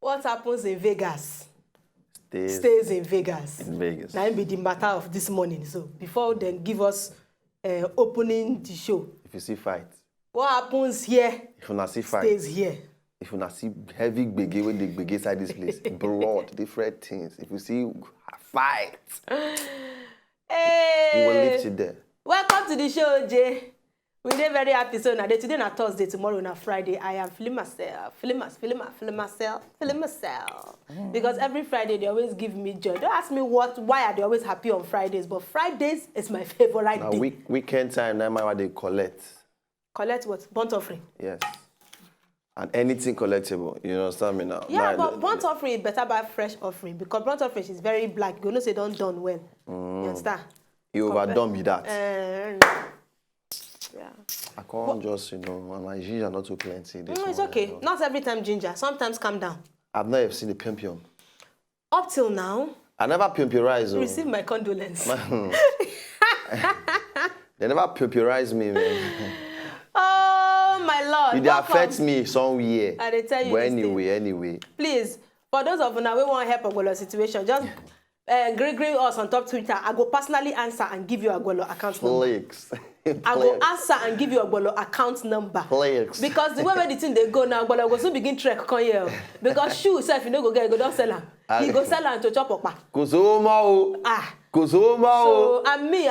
What happens in Vegas stays in Vegas. In Vegas. Now be the matter of this morning. So before then give us opening the show. If you see fight. What happens here? If you not see fight. Stays here. If you not see heavy gbege when they gbege inside this place, blood, different things. If you see fight, Hey. we will lift it there. Welcome to the show, Jay. We're very happy. So now today na Thursday, tomorrow na Friday. I am feeling myself. Because every Friday they always give me joy. Don't ask me why are they always happy on Fridays, but Fridays is my favorite Now day. weekend time, now what they collect. Collect what? Burnt offering. Yes. And anything collectible, you understand me now? Yeah, now, but burnt offering is better by fresh offering because burnt offering is very black. You know, say don't done well. You understand? You overdone be that. Yeah. I can't just, my ginger not too plenty. No, it's okay. Not every time ginger. Sometimes calm down. I've never seen the pimpum. Up till now, I never pimpurize. receive my condolence. They never pimpurize me, man. Oh, my Lord. It affects me somewhere. I dey tell you but this anyway. Please, for those of you now we want help Agwelo situation, just gree us on top Twitter. I go personally answer and give you Agwelo account number. Please. I go answer and give you Agwelo account number. Please. Because the way where the thing they go now, Agwelo go soon begin trek come here. Because shoe self you no go get, you go don't sell am. He go sell am to chop up. So and me,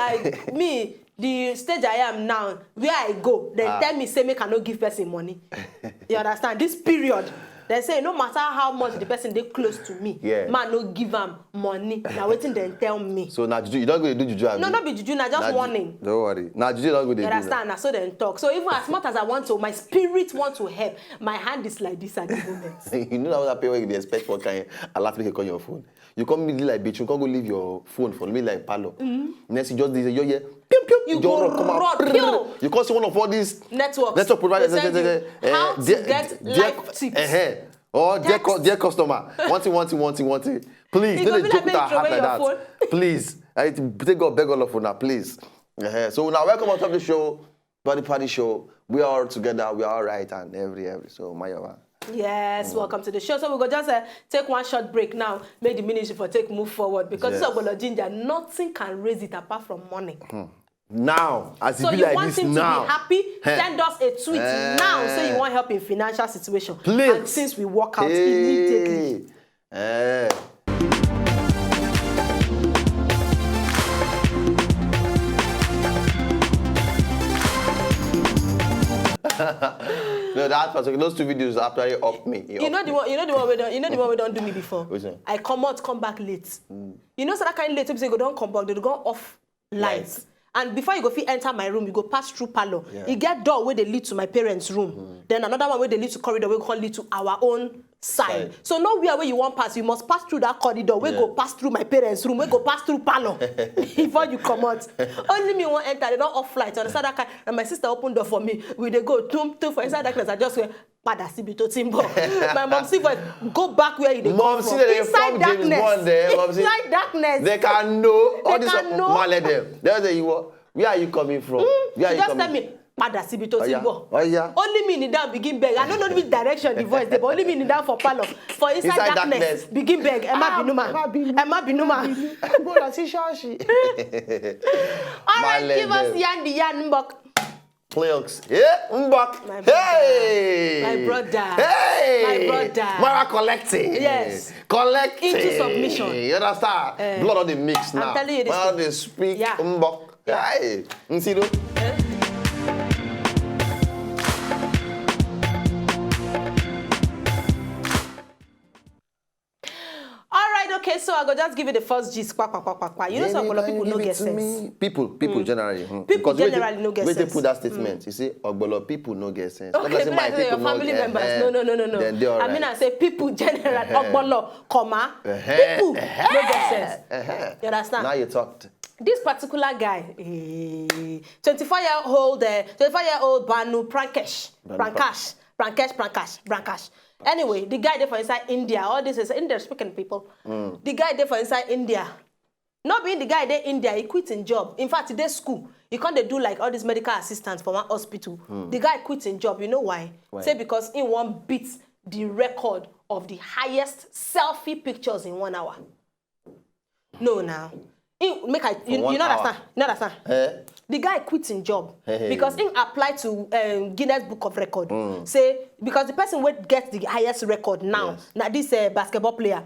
the stage I am now, where I go, they tell me say make I no give person money. You understand? This period, they say no matter how much the person they close to me, man no give them money. Now waiting they tell me. So now you don't go to do juju. No, not be juju, now just warning. Don't worry. Now juju don't go to do. You understand? Now so then talk. So even as much as I want to, my spirit want to help. My hand is like this at the moment. You know that pay when you expect for kind a lot to call your phone. You come me like bitch, you can't go leave your phone for me like palo. Next you just this you you go run, you can't see one of all these network providers. How to get live tips. Oh, dear customer, want it. Please, don't joke with our heart like that. Please, I take God beg all of you now, please. So now welcome on top of the show, Body Party Show. We are all together, we are all right, and every. So my Yes, welcome to the show. So we go just take one short break now. Make the ministry for take move forward because this Ogbono ginger, nothing can raise it apart from money. Now, as so it be you like want this him now. to be happy? Send us a tweet now. Say you want help in financial situation. Please. And since we work out immediately. No, that particular those two videos after you up me. You know the one we don't do me before. I come back late. You know so that kind of late people say go don't come back, they go off lights. And before you go enter my room, you go pass through parlor. You get door where they lead to my parents' room. Then another one where they lead to corridor where we lead to our own side. So nowhere where you want pass, you must pass through that corridor. We go pass through my parents' room. We go pass through parlor before you come out. Only me want enter. They don't off flight. Understand that kind? And my sister opened door for me. We they go tum for inside that class. I just went. My mom see voice go back where you dey come from. Inside darkness. Inside darkness. They can know all this male them. They say where are you coming from? Where are you just tell me Pada síbi tó ti bọ̀. Only me need down begin beg. I don't know which direction the voice dey, but only me need down for parlor. For inside darkness begin beg. Emma Binuma. All right, give us yan mbok. Clerks. Yeah, mbok. Hey. My brother. Hey. My brother. Mara collecting. Yes. Collecting. Into submission. You understand? Blood on the mix now. I'm telling you this. While they speak mbok. Hey. Nsido. Okay, so I go just give you the first gist. You know, some people no get sense. People generally. People generally no get sense. Wait, they put that statement. You see, Ogbolo people no get sense. Okay, but I say your family members. No. Then they all right. I mean, I say people generally. Ogbolo, people no get sense. You understand? Now you talked. This particular guy, 24-year-old Banu Prankesh. Anyway, the guy there for inside India. All this is English-speaking people. The guy there for inside India. Not being the guy there in India, he quit his job. In fact, he did school. He can't do like all these medical assistants for one hospital. The guy quit his job. You know why? Say because he won't beat the record of the highest selfie pictures in 1 hour. No, now. You know understand? You understand? The guy quit his job because he applied to Guinness Book of Record. Say because the person would get the highest record now. Now this basketball player.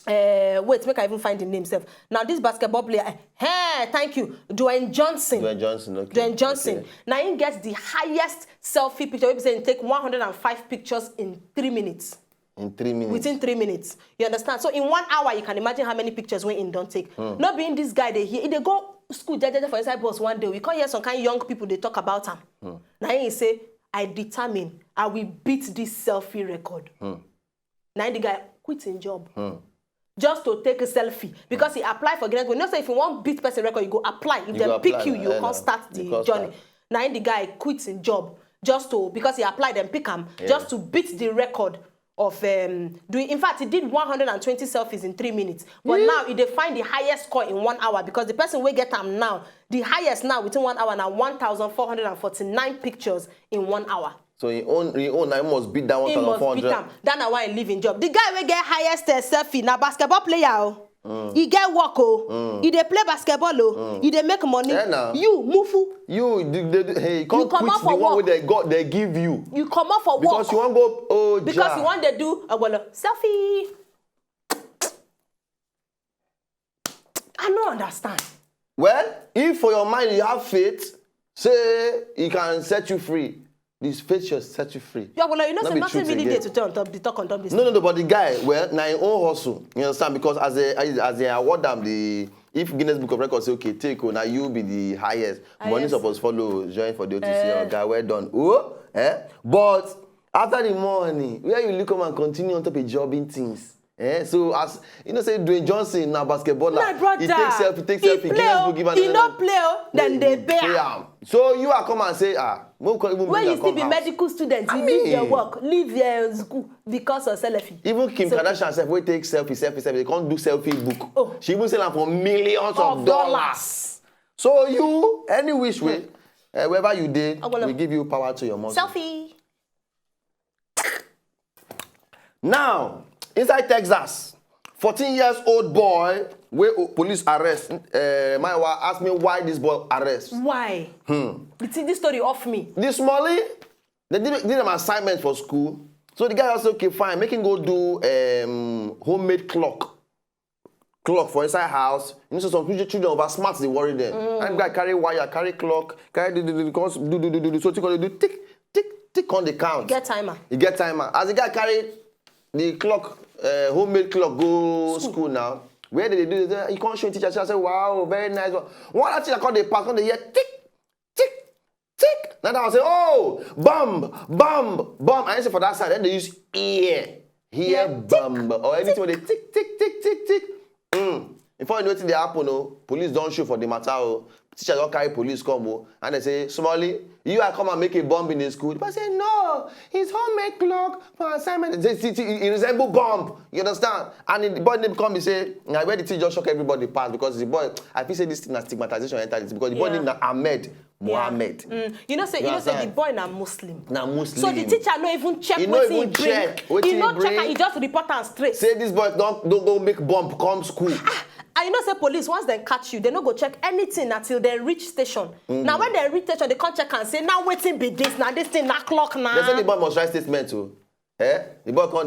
Wait, make I even find the name self. Now this basketball player, thank you, Dwayne Johnson. Dwayne Johnson, okay. Dwayne Johnson. Okay. Now he gets the highest selfie picture. We say take 105 pictures in 3 minutes. In 3 minutes. Within 3 minutes. You understand? So in 1 hour, you can imagine how many pictures we in don't take. Not being this guy, they go school for inside bus one day. We can't hear some kind of young people, they talk about him. Now he say, I determine I will beat this selfie record. Now the guy quit his job. Just to take a selfie. Because he applied for Guinness Book. You know, so if you want beat person record, you go apply. If they pick you, you can't start the journey. Now the guy quits his job just to, because he applied and pick him, just to beat the record of doing. In fact, he did 120 selfies in 3 minutes. But now he find the highest score in 1 hour because the person will get him now. The highest now within 1 hour now 1,449 pictures in 1 hour. So he must beat that 1,400. That's why he leave in job. The guy will get highest selfie now basketball player. He get work he dey play basketball he dey make money. You mufu. You come quit the one where they give you. You come out for because work. Because you want go because you want to do selfie. I don't understand. Well, if for your mind you have faith, say he can set you free. This faith should set you free. Yeah, well, you know, nothing really there to talk on top this. No, but the guy, well, now your own hustle. You understand? Because as they award them if Guinness Book of Records say, okay, take now you be the highest. Money supposed follow, join for the OTC, guy, well done. But after the money, where you look and continue on top of jobbing things. So as you know, say Dwayne Johnson now basketballer, he takes selfie, Guinness Book, give he not play, then they pay him. So you are come and say, when you still be medical student, you leave your work, leave your school because of selfie. Even Kim Kardashian herself, we take selfie. They can't do selfie book. She even sell them for millions of dollars. So you, any which way, wherever you did, we give you power to your muscle. Selfie. Now, inside Texas, 14-year-old boy, where police arrest. Maiwa asked me why this boy arrest. Why? This story off me. This morning, they did an assignment for school. So the guy also, okay, fine, make him go do homemade clock for inside house. You know, so some children over smart, they worry them. And the guy carry wire, carry clock, carry do. So they do tick on the count. He get timer. As the guy carry the clock, homemade clock go school now. Where did they do it? You can't show teacher. I say, wow, very nice. One teacher called the pass, when they hear tick. Now I say, oh, bum. I say for that side, then they use ear, bum, or anything where they tick. Before you know what they happen, police don't show for the matter. Teacher don't carry police come, and they say, Smalley, you are come and make a bomb in the school. But I say, no, it's homemade clock for assignment. It resemble bomb. You understand? And the boy name come and say, now where the teacher just shock everybody pass because the boy, I feel say this thing is stigmatization enter this because the boy name na Ahmed Mohammed. You know say the boy na Muslim. So the teacher no even check what he bring. He not check and he just report am straight. Say this boy don't go make bomb come school. And you know, say police, once they catch you, they don't go check anything until they reach station. Now, when they reach station, they can't check and say, now waiting be this, now this thing, now clock now. They say the boy must write statement too. The boy come,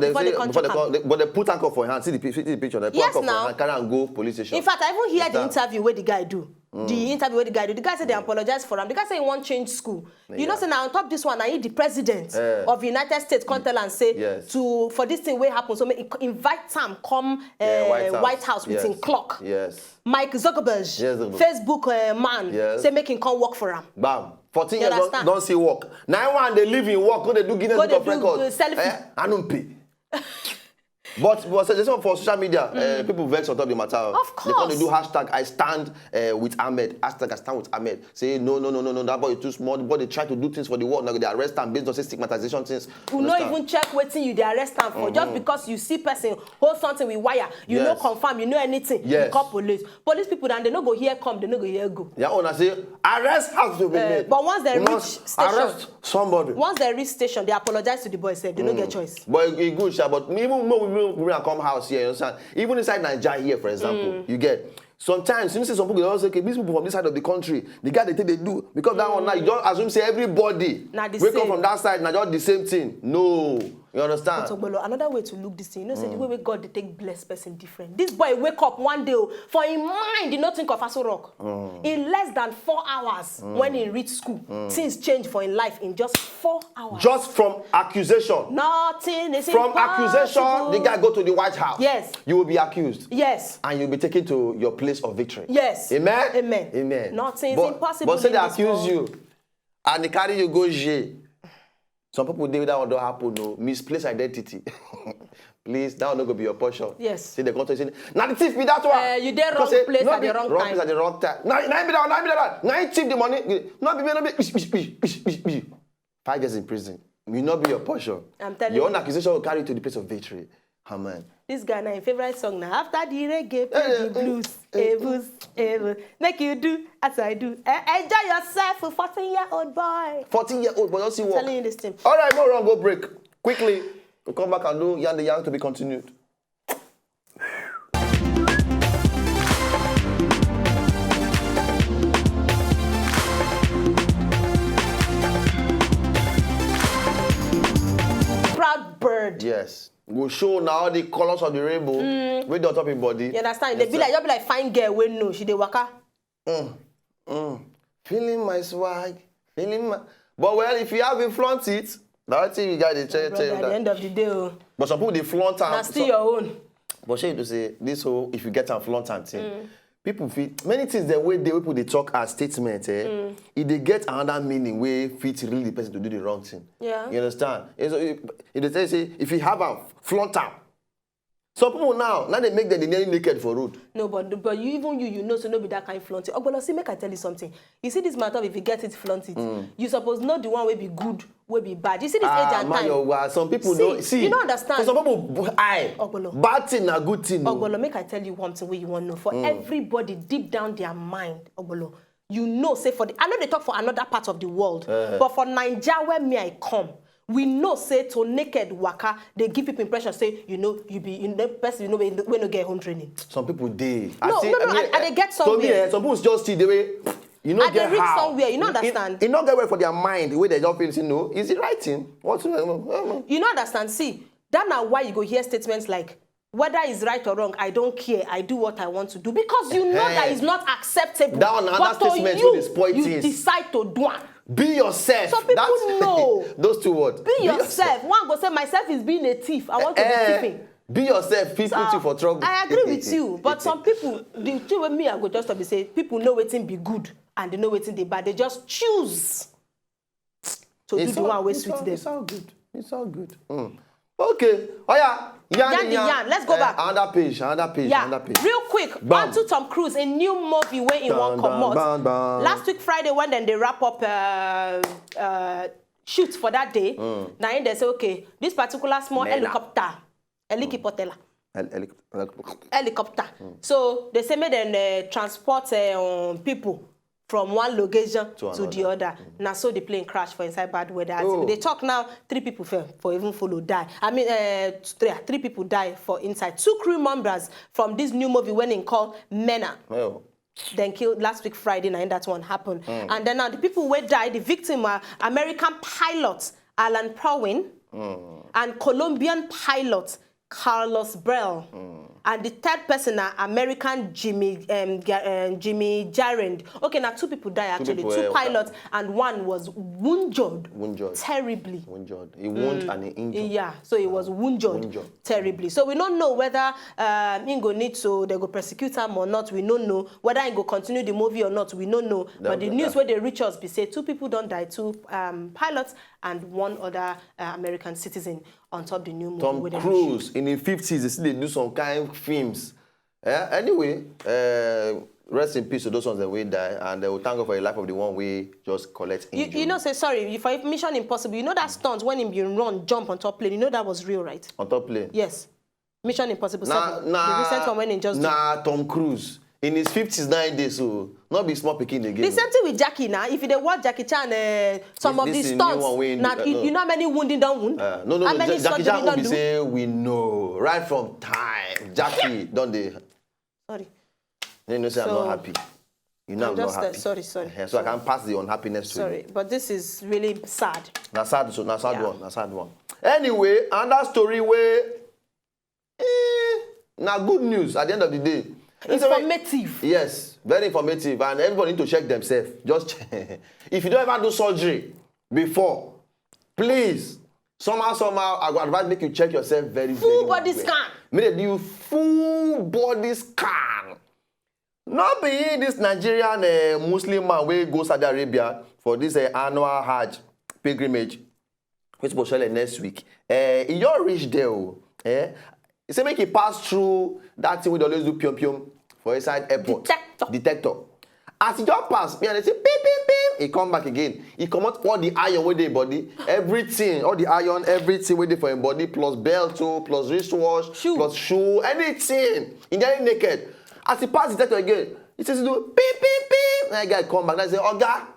but they put anchor for your hand. See the picture, they put anchor for your hand, carry and go police station. In fact, I even hear the interview where the guy do. The interview where the guy do. The guy said they apologize for him. The guy said he won't change school. You know, so now on top of this one, I hear the president of the United States come tell and say for this thing where happen, so invite Sam come White House with him clock. Mike Zuckerberg, Facebook man, say make him come work for him. Bam. 14 years don't see work. Now one they live in work, go they do Guinness Book of Records. Selfie. I don't pay. But just for social media, people vex on top of the matter. Of course. They come to do hashtag I stand with Ahmed. Hashtag I stand with Ahmed. Say no, that boy is too small. But they try to do things for the world. Now they arrest them based on stigmatization things. You not even check waiting you they arrest them for just because you see person hold something with wire. You know confirm. You know anything. Yes. You call police. Police people then they no go here come. They no go here go. Yeah, I say arrest has to be made. But once they reach station, arrest somebody. Once they reach station, they apologize to the boy. Say they don't get choice. But it's good, sha. But even when we come house here, you understand? Even inside Nigeria here, for example, you get. Sometimes you see some people also okay, these people from this side of the country, the guy they think they do because that one now you don't assume say everybody we come from that side now just the same thing. No, you understand? But another way to look this thing, you know, say the way God they take bless person different. This boy wake up one day for in mind, did not think of Aso Rock. In less than 4 hours when he reach school, things change for his life in just 4 hours. Just from accusation. Nothing is from impossible. Accusation, the guy go to the White House. Yes. You will be accused. Yes. And you'll be taken to your place of victory. Yes. Amen? Amen. Amen. Nothing is impossible. But say they accuse you and they carry you go jail. Some people do that one don't happen, no. Misplaced identity. Please, that will not go be your portion. Yes. See the context. Now the thief be that one. You did wrong place at the wrong time. Wrong place at the wrong time. Now be that. Now you thief the money. Not be. 5 years in prison. Will not be your portion. I'm telling you. Your own accusation will carry you to the place of victory. Amen. This guy now, favorite song now. After the reggae, play the blues, make you do as I do. Enjoy yourself, a 14-year-old boy. 14-year-old boy, don't see what. Telling you this thing. All right, no wrong, go break. Quickly, we'll come back and do Yan the Yang to be continued. Proud bird. Yes. We'll show now the colors of the rainbow with the top of body. You understand? They be like fine girl when no, she dey waka. Feeling my swag, feeling my. But well, if you haven't flaunt it, that's it. You got to tell at the end of the day. But some people they flaunt and. That's still your own. But shey to say this whole if you get and flaunt and thing. People feel many things the way people they talk as statements, if they get another meaning where fit really the person to do the wrong thing. Yeah. You understand? If they say if you have a flaunt am, some people now they make them nearly naked for road. No, but you know so no be that kind of flaunt it. Oh, but see, make I tell you something. You see this matter if you get it flaunt it, you suppose know the one will be good, will be bad. You see this age and time. Some people don't see. You don't understand. For some people, bad thing a good thing. Ogbolo, make I tell you one thing where you want to know. For everybody deep down their mind, Ogbolo, you know, say for the I know they talk for another part of the world, but for Nigeria where me I come. We know say to naked waka, they give people impression say you know you be in the person you know when you get home training. Some people they. No, they get somewhere. To me, some people just see the way you know get reach how. somewhere, you know understand. It not get well for their mind the way they just feel. You know, is it right thing? What you know understand? See, that now why you go hear statements like whether it's right or wrong, I don't care. I do what I want to do because you know that it's not acceptable. That one another statement you decide to do it. Be yourself. Some people know. Those two words. Be yourself. One go say myself is being a thief. I want to be thieving. Be yourself. People put you for trouble. I agree with you, but some people, the thing with me, I go just to be say people know waiting be good and they know waiting they bad. They just choose to do the one way sweet them. It's all good. It's all good. Okay. Oh yeah. Yan. Let's go back. Another page. Yeah. Real quick. On to Tom Cruise, a new movie where in one come out. Last week Friday when then they wrap up shoot for that day. Now they say okay, this particular small helicopter. So they say make them transport people from one location to the other. Now so the plane crashed for inside bad weather. They talk now 3 people fell for even follow die. I mean 3 people die for inside. 2 crew members from this new movie when in called Mena. Then killed last week Friday night that one happened. And then now the people who died, the victim are American pilots Alan Prowin and Colombian pilot Carlos Brel. And the third person, American Jimmy Jarend. Okay, now 2 people died actually. 2 pilots, and 1 was wounded. Terribly. He wounded and he injured. Yeah, so he was wounded terribly. So we don't know whether Ingo needs to they go prosecute him or not. We don't know whether Ingo continue the movie or not. We don't know. But the news where they reach us, be say 2 people don't die, 2 pilots and 1 other American citizen on top of the new movie. Tom Cruise in the 50s, they do some kind of films. Anyway, rest in peace to those ones that will die, and they will thank God for the life of the one we just collect injury. You know, say sorry, for Mission Impossible, you know that stunt when him run, jump on top plane, you know that was real, right? On top plane? Yes. Mission Impossible 7. The recent one when he just Tom Cruise. In his 50s, 9 days, so not be small picking again. The same thing with Jackie now. If you watch Jackie Chan, some of these stunts, you know how many wounding don't wound? No. Jackie Chan will be saying, we know. Right from time. Jackie, don't they? Sorry. You know, say I'm not happy. You know I'm not happy. Sorry. So I can pass the unhappiness to you. Sorry, but this is really sad. That's sad one. Anyway, another story where, now good news at the end of the day. Informative. Yes, very informative, and everybody need to check themselves. Just check. If you don't ever do surgery before, please, somehow, I would advise make you check yourself very full body scan. Make them do full body scan. Not be this Nigerian Muslim man wey go Saudi Arabia for this annual Hajj pilgrimage, which will shele next week. He just reach there. He say make he pass through that thing we always do pium for inside airport. Detector. As he just pass, me and they say beep. He come back again. He come out all the iron with the body, everything, all the iron, everything with it for him body, plus belt, plus wristwatch, plus shoe, anything. He get naked. As he pass the detector again, he says he do beep. And the guy come back and I say, Oga,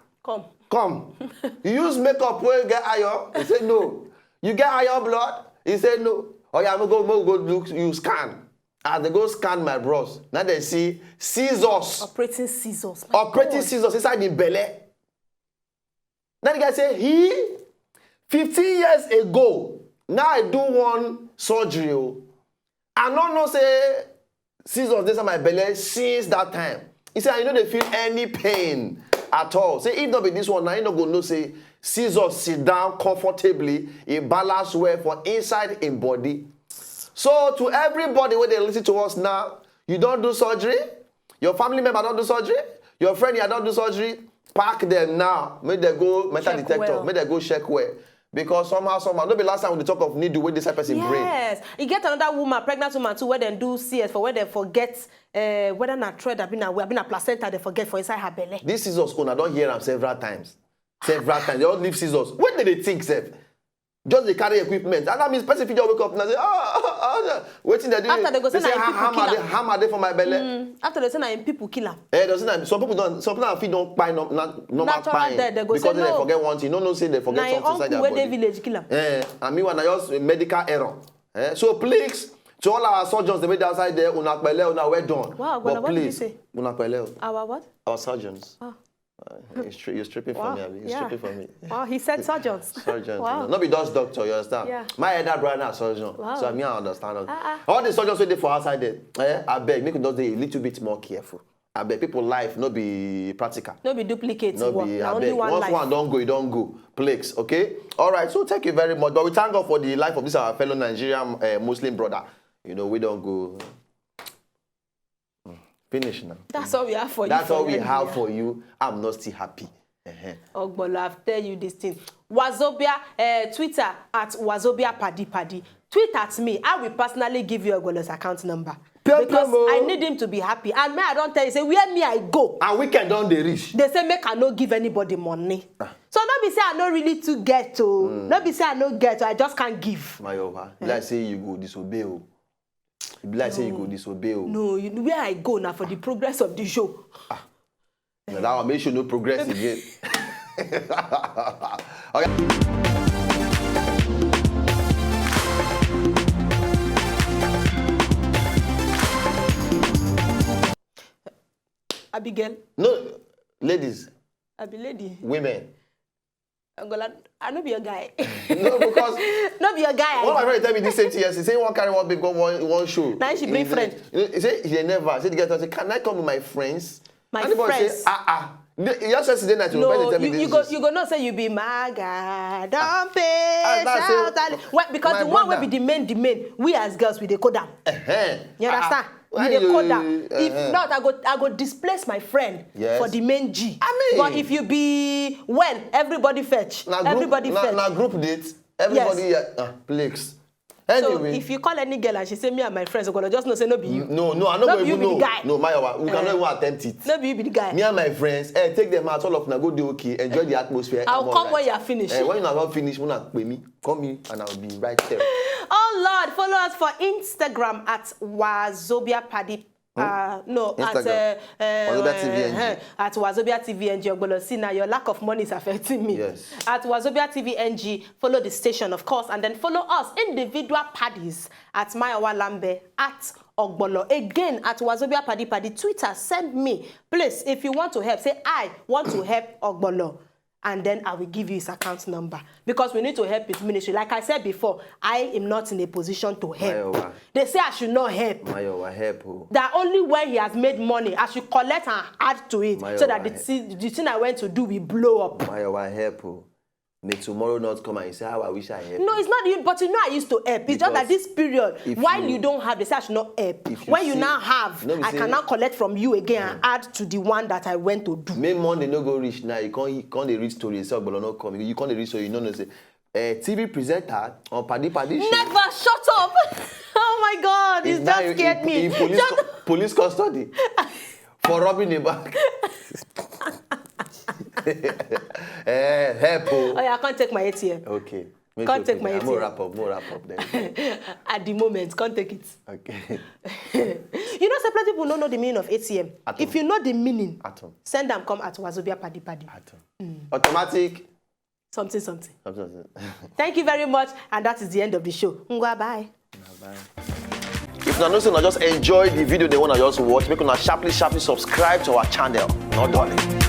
come. You use makeup where you get iron? He said no. You get iron blood? He said no. Oh yeah, I'm gonna go look, you scan. As they go scan my bros, now they see scissors. Operating scissors. Scissors inside the belly. Then the guy say, 15 years ago, now I do one surgery. I don't know say scissors inside my belly since that time. He said, I know they feel any pain at all. Say, if not be this one, now you not gonna know say scissors sit down comfortably, in balance well for inside in body. So to everybody when they listen to us now, you don't do surgery, your family member don't do surgery, your friend here don't do surgery, pack them now. Make them go metal detector, well. Make them go check well. Because somehow, don't be last time we talk of needle with this person brain. Yes. You get another woman, pregnant woman too, where they do CS for where they forget whether not thread have been a placenta, they forget for inside her belly. This scissors I don't hear them several times. They all leave scissors. When did they think, Seth? Just they carry equipment. And that means person just wake up and say, waiting they do. After they go say hammer they for my belly. After they say people kill them. Some people don't buy normal pine because they forget one thing. No, say they forget something inside their body. Village kill them. And me when I just medical error. So please, to all our surgeons, they made outside there, una well done. Wow, but what did you say? Una pele. Our what? Our surgeons. Oh. You're stripping for me, Abby. You're stripping for me. Wow, he said surgeons. Surgeons. Wow. Not be just doctor, you understand? Yeah. My elder brother is surgeon. Wow. So I understand. All the surgeons wait for outside there. I beg, make us a little bit more careful. I beg, people life not be practical. No be duplicate. No be, I beg. Once life. One don't go, you don't go. Please, okay? All right, so thank you very much. But we thank God for the life of this our fellow Nigerian Muslim brother. You know, we don't go. Finish now. That's all we have for you. That's all we have for you. I'm not still happy. Ogbolo, I've tell you this thing. Wazobia, Twitter at Wazobia Paddy. Tweet at me. I will personally give you Ogbolo's account number. Because I need him to be happy. And me, I don't tell you, say, where me I go. And weekend don't they reach. They say, make I not give anybody money. So don't be say I not really to get to. Don't be say I not get to. I just can't give. My over. Let's say you go disobey. Say you go disobey. No, where I go now for the progress of the show. Now that will make sure no progress again. Okay. Abigail. No, ladies. Abi lady. Women. Angola, I no be your guy. No, because no be your guy. One of my friends tell me this same thing. He say one carry one babe go one show. Now she bring friend. He say he never. Say the guy say, can I come with my friends? My and friends. Say, Just yesterday night, no, you go not say you be my guy. Don't pay. Well, because the one will be the main. We as girls we decode them. You understand? We decode them. If not, I go displace my friend for the main G. I mean, but if you be everybody fetch. Everybody fetch. Now group date. Everybody please. Anyway. So if you call any girl and she say me and my friends are gonna just not say no be you. No, I don't even know. No, Mayowa, we cannot even attempt it. No be you be the guy. Me and my friends, take them out all of na go do okay, enjoy the atmosphere. I'll come when you are finished. When you are not finished, when pay me, call me and I'll be right there. Oh Lord, follow us for Instagram at Wazobia Paddy. No, Instagram. Wazobia TVNG. At Wazobia TVNG. You're gonna see now your lack of money is affecting me. Yes. At Wazobia TVNG, follow the station, of course, and then follow us individual paddies at Mayowa Lambe at Ogbolo. Again, at Wazobia Paddy Twitter, send me. Please, if you want to help, say I want to help Ogbolo. And then I will give you his account number. Because we need to help his ministry. Like I said before, I am not in a position to help. Mayowa. They say I should not help. Mayowa, help. That only when he has made money, I should collect and add to it. Mayowa, so that the thing I went to do will blow up. Mayowa, help. May tomorrow not come and you say, how I wish I help. No, it's not you, but you know I used to help. It's just that this period, while you don't have, they say I should not help. When you now have, I can now collect from you again and add to the one that I went to do. May money no go reach now. You can't reach story yourself, but not come. You can't reach so you know say TV presenter on Paddy show. Never shut up. Oh my God, it just scared me. Police custody for robbing a bank. Help. Oh yeah, I can't take my ATM. Okay. Can't take my ATM. More wrap up then. At the moment, can't take it. Okay. You know, separate people don't know the meaning of ATM. Atom. If you know the meaning, Atom. send them come at Wazobia Paddy. Atom. Automatic. Something. Thank you very much, and that is the end of the show. Bye. Bye. If you know, just enjoy the video they want to just watch, make sure sharply subscribe to our channel. No darling.